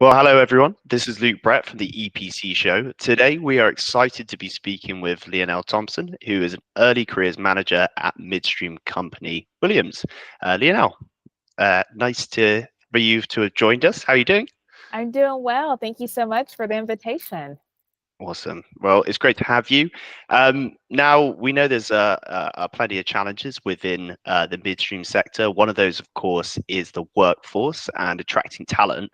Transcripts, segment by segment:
Well, hello everyone. This is Luke Brett from the EPC show. Today we are excited to be speaking with Leonelle Thompson, who is an early careers manager at Midstream company Williams. Leonelle, nice for you to have joined us. How are you doing? I'm doing well. Thank you so much for the invitation. Awesome. Well, it's great to have you. Now we know there's plenty of challenges within the midstream sector. One of those, of course, is the workforce and attracting talent.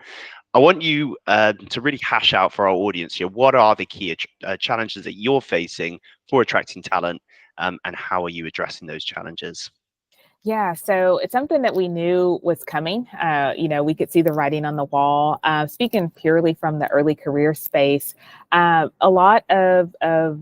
I want you to really hash out for our audience here. What are the key challenges that you're facing for attracting talent, and how are you addressing those challenges? Yeah, so it's something that we knew was coming. We could see the writing on the wall. Speaking purely from the early career space, a lot of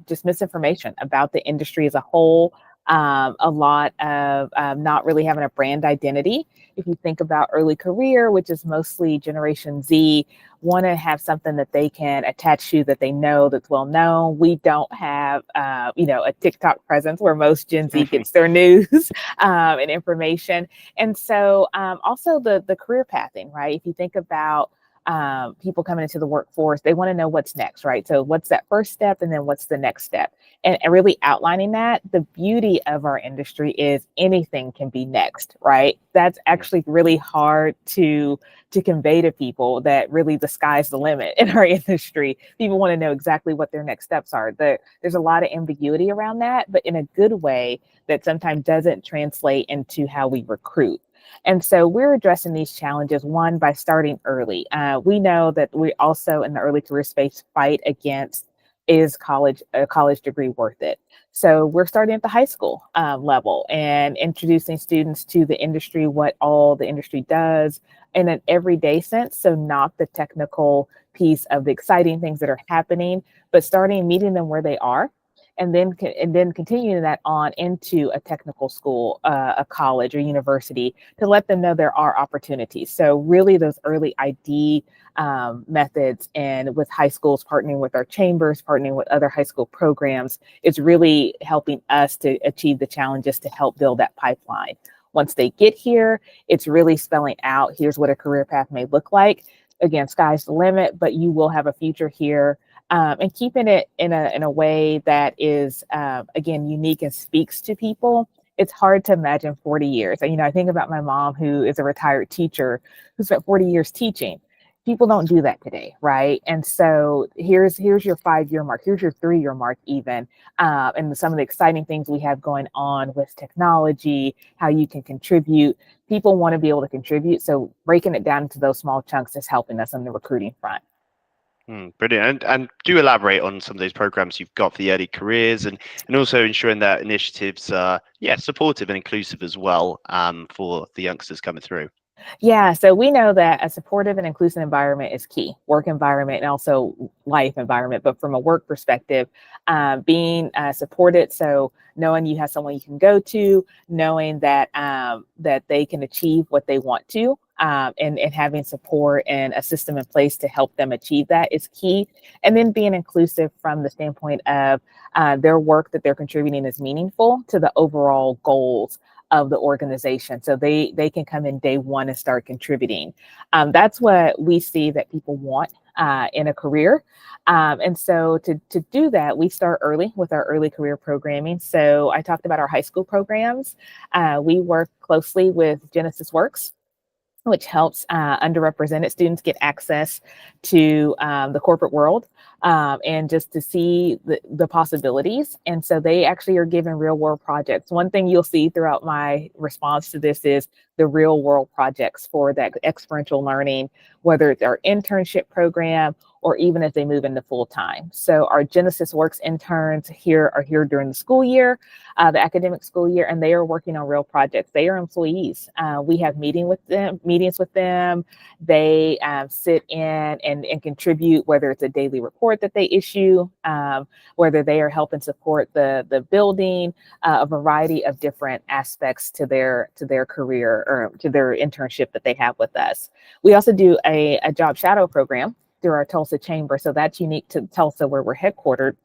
just misinformation about the industry as a whole. A lot of not really having a brand identity. If you think about early career, which is mostly Generation Z, want to have something that they can attach to that they know that's well known. We don't have, a TikTok presence where most Gen Z gets their news and information. And so also the career pathing, right? If you think about people coming into the workforce, they want to know what's next, right? So what's that first step and then what's the next step? And really outlining that, the beauty of our industry is anything can be next, right? That's actually really hard to convey to people, that really the sky's the limit in our industry. People want to know exactly what their next steps are. There's a lot of ambiguity around that, but in a good way that sometimes doesn't translate into how we recruit. And so we're addressing these challenges, one, by starting early. We know that we also in the early career space fight against, is a college degree worth it? So we're starting at the high school level and introducing students to the industry, what all the industry does in an everyday sense. So not the technical piece of the exciting things that are happening, but starting meeting them where they are, and then continuing that on into a technical school, a college or university, to let them know there are opportunities. So really those early ID methods, and with high schools partnering with our chambers, partnering with other high school programs, is really helping us to achieve the challenges to help build that pipeline. Once they get here, it's really spelling out, here's what a career path may look like. Again, sky's the limit, but you will have a future here. And keeping it in a way that is, again, unique and speaks to people. It's hard to imagine 40 years. And, I think about my mom, who is a retired teacher, who spent 40 years teaching. People don't do that today, right? And so here's your 5-year mark, here's your 3-year mark even, and some of the exciting things we have going on with technology, how you can contribute. People want to be able to contribute, so breaking it down into those small chunks is helping us on the recruiting front. Brilliant. And do elaborate on some of those programs you've got for the early careers, and also ensuring that initiatives are supportive and inclusive as well, for the youngsters coming through. Yeah, so we know that a supportive and inclusive environment is key, work environment and also life environment. But from a work perspective, being supported, so knowing you have someone you can go to, knowing that that they can achieve what they want to, and having support and a system in place to help them achieve that is key. And then being inclusive from the standpoint of their work that they're contributing is meaningful to the overall goals of the organization, so they can come in day one and start contributing. That's what we see that people want in a career. And so to do that, we start early with our early career programming. So I talked about our high school programs. We work closely with Genesis Works, which helps underrepresented students get access to the corporate world, and just to see the possibilities. And so they actually are given real world projects. One thing you'll see throughout my response to this is the real world projects for that experiential learning, whether it's our internship program or even as they move into full time. So our Genesis Works interns are here during the school year, the academic school year, and they are working on real projects. They are employees. We have meetings with them. They sit in and contribute, whether it's a daily report that they issue, whether they are helping support the building, a variety of different aspects to their career or to their internship that they have with us. We also do a job shadow program through our Tulsa chamber. So that's unique to Tulsa, where we're headquartered,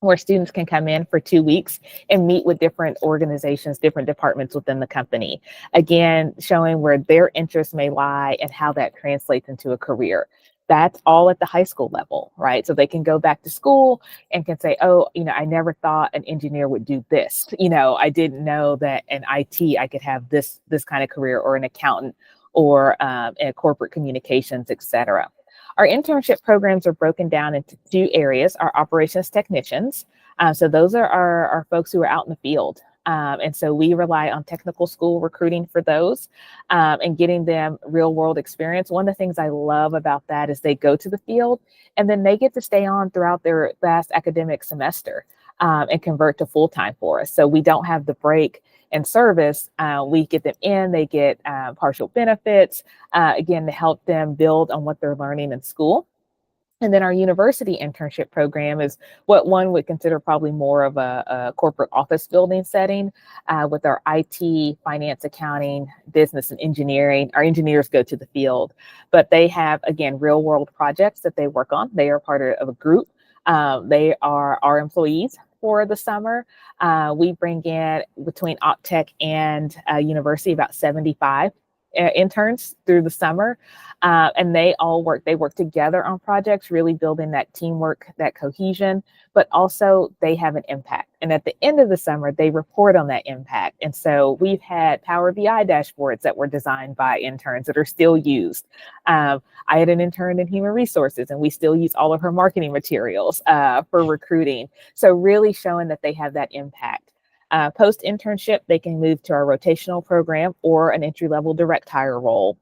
where students can come in for 2 weeks and meet with different organizations, different departments within the company. Again, showing where their interests may lie and how that translates into a career. That's all at the high school level, right? So they can go back to school and can say, oh, I never thought an engineer would do this. I didn't know that in IT I could have this kind of career, or an accountant, or in corporate communications, et cetera. Our internship programs are broken down into two areas: our operations technicians. So those are our folks who are out in the field. And so we rely on technical school recruiting for those, and getting them real world experience. One of the things I love about that is they go to the field and then they get to stay on throughout their last academic semester, and convert to full time for us. So we don't have the break in service. We get them in, they get partial benefits, again, to help them build on what they're learning in school. And then our university internship program is what one would consider probably more of a corporate office building setting, with our IT, finance, accounting, business, and engineering. Our engineers go to the field, but they have, again, real world projects that they work on. They are part of a group. They are our employees for the summer. We bring in, between OpTech and university, about 75 interns through the summer, and they work together on projects, really building that teamwork, that cohesion, but also they have an impact. And at the end of the summer, they report on that impact. And so we've had Power BI dashboards that were designed by interns that are still used. I had an intern in human resources, and we still use all of her marketing materials for recruiting. So really showing that they have that impact. Post internship, they can move to our rotational program or an entry-level direct hire role.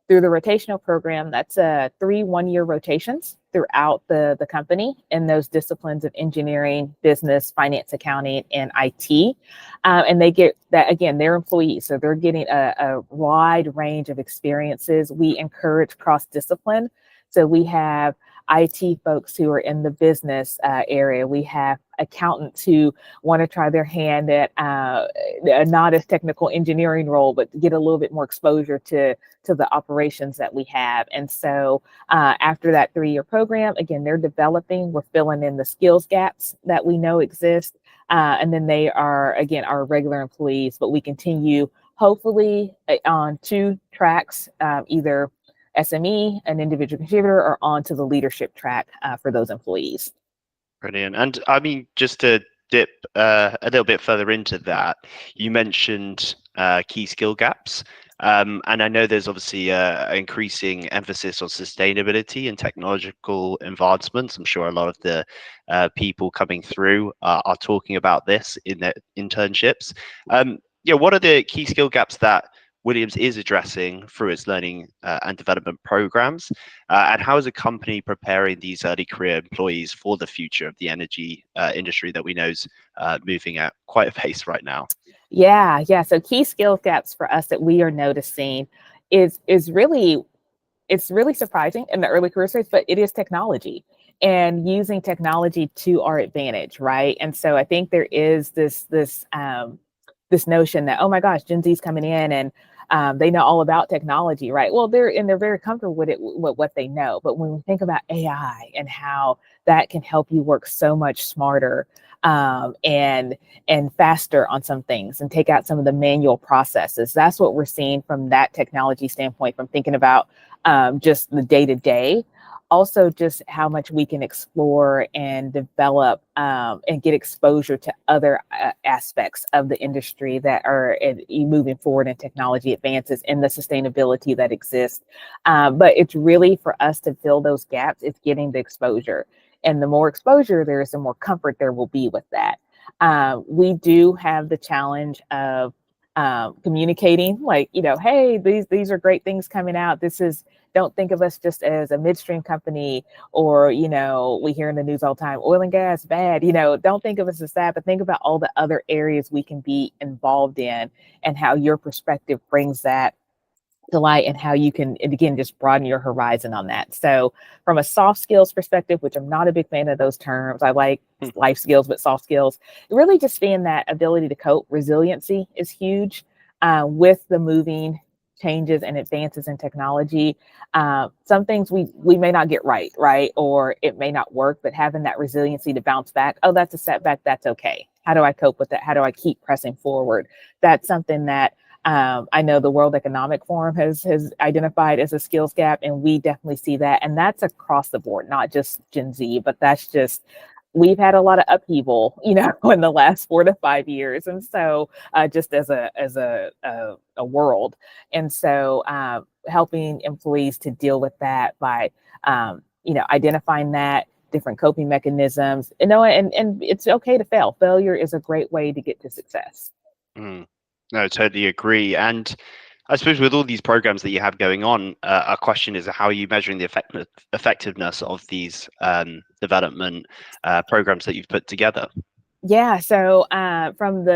Through the rotational program, that's 3 one-year rotations throughout the company in those disciplines of engineering, business, finance, accounting, and IT. And they get that, again, they're employees, so they're getting a wide range of experiences. We encourage cross-discipline. So we have IT folks who are in the business area. We have accountants who want to try their hand at not as technical engineering role, but get a little bit more exposure to the operations that we have. And so after that 3-year program, again, they're developing, we're filling in the skills gaps that we know exist. And then they are, again, our regular employees, but we continue hopefully on 2 tracks, either SME, an individual contributor, or onto the leadership track for those employees. Brilliant. And I mean, just to dip a little bit further into that, you mentioned key skill gaps. And I know there's obviously increasing emphasis on sustainability and technological advancements. I'm sure a lot of the people coming through are talking about this in their internships. What are the key skill gaps that Williams is addressing through its learning and development programs? And how is a company preparing these early career employees for the future of the energy industry that we know is moving at quite a pace right now? Yeah. So key skill gaps for us that we are noticing is really, it's really surprising in the early career space, but it is technology and using technology to our advantage, right? And so I think there is this notion that, oh my gosh, Gen Z's coming in and they know all about technology, right? Well, they're very comfortable with it, with what they know. But when we think about AI and how that can help you work so much smarter and faster on some things and take out some of the manual processes, that's what we're seeing from that technology standpoint, from thinking about just the day-to-day. Also, just how much we can explore and develop and get exposure to other aspects of the industry that are moving forward in technology advances and the sustainability that exists. But it's really for us to fill those gaps. It's getting the exposure. And the more exposure there is, the more comfort there will be with that. We do have the challenge of communicating, like, hey, these are great things coming out. Don't think of us just as a midstream company, or, we hear in the news all the time, oil and gas, bad, don't think of us as that, but think about all the other areas we can be involved in and how your perspective brings that to light and how you can, again, just broaden your horizon on that. So from a soft skills perspective, which I'm not a big fan of those terms, I like life skills, but soft skills, really just being that ability to cope. Resiliency is huge with the moving changes and advances in technology. Some things we may not get right, or it may not work, but having that resiliency to bounce back. Oh, that's a setback. That's okay. How do I cope with that? How do I keep pressing forward? That's something that I know the World Economic Forum has identified as a skills gap, and we definitely see that. And that's across the board, not just Gen Z, but that's just, we've had a lot of upheaval, in the last 4 to 5 years. And so just as a world. And so helping employees to deal with that by, identifying that, different coping mechanisms, and it's okay to fail. Failure is a great way to get to success. Mm. No, I totally agree. And I suppose with all these programs that you have going on, a question is, how are you measuring the effectiveness of these development programs that you've put together? Yeah, so from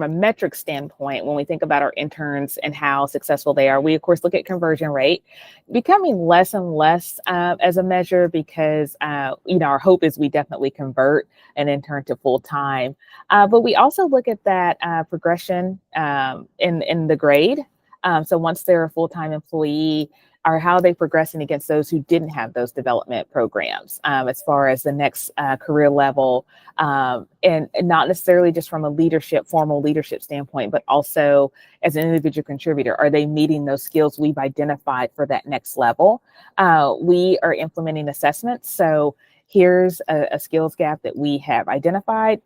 a metric standpoint, when we think about our interns and how successful they are, we of course look at conversion rate, becoming less and less as a measure, because our hope is we definitely convert an intern to full time, but we also look at that progression in the grade. So once they're a full time employee, are how they progressing against those who didn't have those development programs, as far as the next career level, and not necessarily just from a formal leadership standpoint, but also as an individual contributor. Are they meeting those skills we've identified for that next level? We are implementing assessments. So here's a skills gap that we have identified.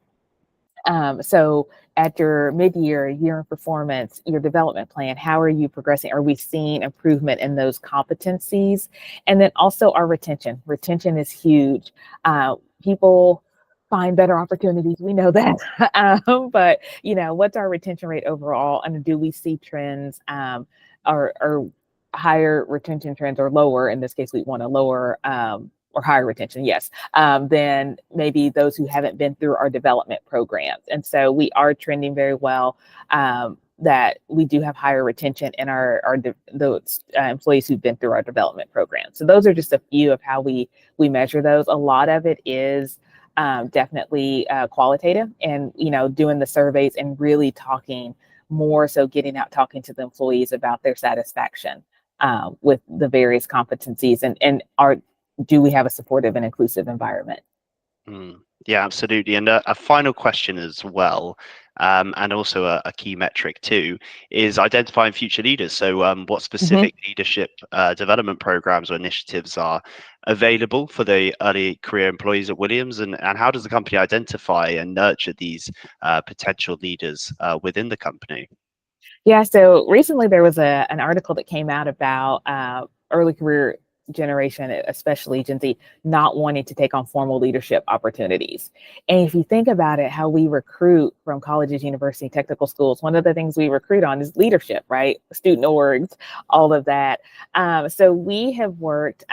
So at your mid-year, year in performance, your development plan, how are you progressing? Are we seeing improvement in those competencies? And then also our retention. Retention is huge. People find better opportunities. We know that. But, what's our retention rate overall? And do we see trends or higher retention trends, or lower? In this case, we want to lower or higher retention, yes, than maybe those who haven't been through our development programs. And so we are trending very well, that we do have higher retention in those employees who've been through our development program. So those are just a few of how we measure those. A lot of it is definitely qualitative, and doing the surveys and really talking more, so getting out, talking to the employees about their satisfaction with the various competencies, and do we have a supportive and inclusive environment? Yeah, absolutely. And a final question as well, and also a key metric too, is identifying future leaders. So what specific leadership development programs or initiatives are available for the early career employees at Williams, and how does the company identify and nurture these potential leaders within the company? Yeah, so recently there was an article that came out about early career generation, especially Gen Z, not wanting to take on formal leadership opportunities. And if you think about it, how we recruit from colleges, university, technical schools, one of the things we recruit on is leadership, right? Student orgs, all of that. So we have worked,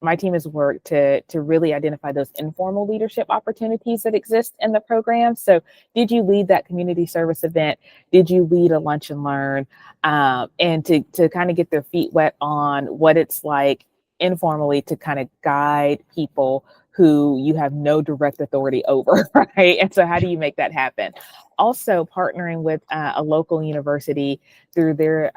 my team has worked to really identify those informal leadership opportunities that exist in the program. So did you lead that community service event? Did you lead a lunch and learn? And to kind of get their feet wet on what it's like informally to kind of guide people who you have no direct authority over, right? And so how do you make that happen? Also partnering with a local university through their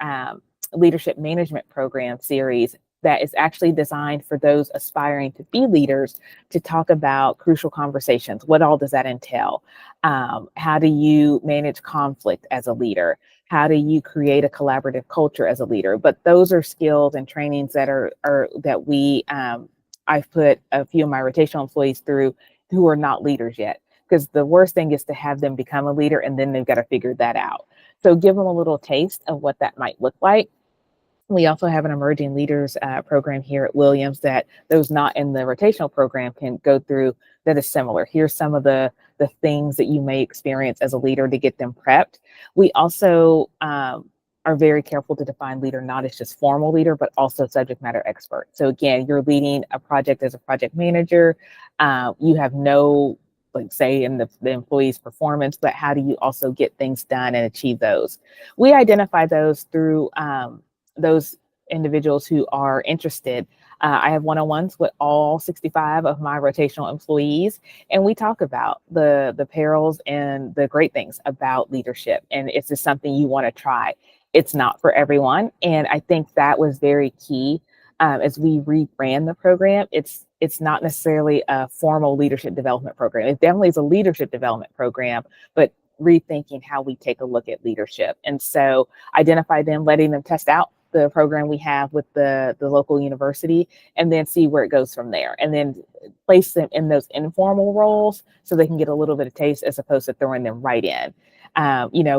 leadership management program series that is actually designed for those aspiring to be leaders, to talk about crucial conversations. What all does that entail? How do you manage conflict as a leader? How do you create a collaborative culture as a leader? But those are skills and trainings that I've put a few of my rotational employees through who are not leaders yet. Because the worst thing is to have them become a leader and then they've got to figure that out. So give them a little taste of what that might look like. We also have an emerging leaders program here at Williams that those not in the rotational program can go through, that is similar. Here's some of the things that you may experience as a leader to get them prepped. We also are very careful to define leader not as just formal leader, but also subject matter expert. So again, you're leading a project as a project manager. You have no say in the employee's performance, but how do you also get things done and achieve those? We identify those through those individuals who are interested. I have one-on-ones with all 65 of my rotational employees, and we talk about the perils and the great things about leadership. And it's just something you want to try. It's not for everyone. And I think that was very key as we rebrand the program. It's not necessarily a formal leadership development program. It definitely is a leadership development program, but rethinking how we take a look at leadership. And so identify them, letting them test out the program we have with the local university, and then see where it goes from there. And then place them in those informal roles so they can get a little bit of taste as opposed to throwing them right in.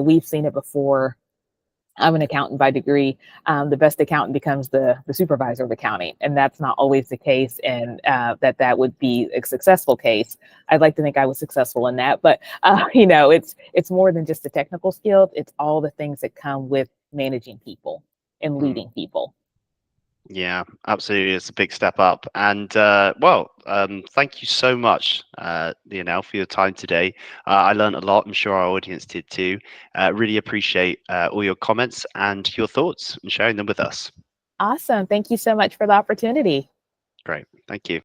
We've seen it before. I'm an accountant by degree. The best accountant becomes the supervisor of accounting, and that's not always the case. And that would be a successful case. I'd like to think I was successful in that, but it's more than just the technical skills. It's all the things that come with managing people and leading people. Yeah, absolutely. It's a big step up. And thank you so much, Leonelle, for your time today. I learned a lot. I'm sure our audience did too. Really appreciate all your comments and your thoughts and sharing them with us. Awesome. Thank you so much for the opportunity. Great. Thank you.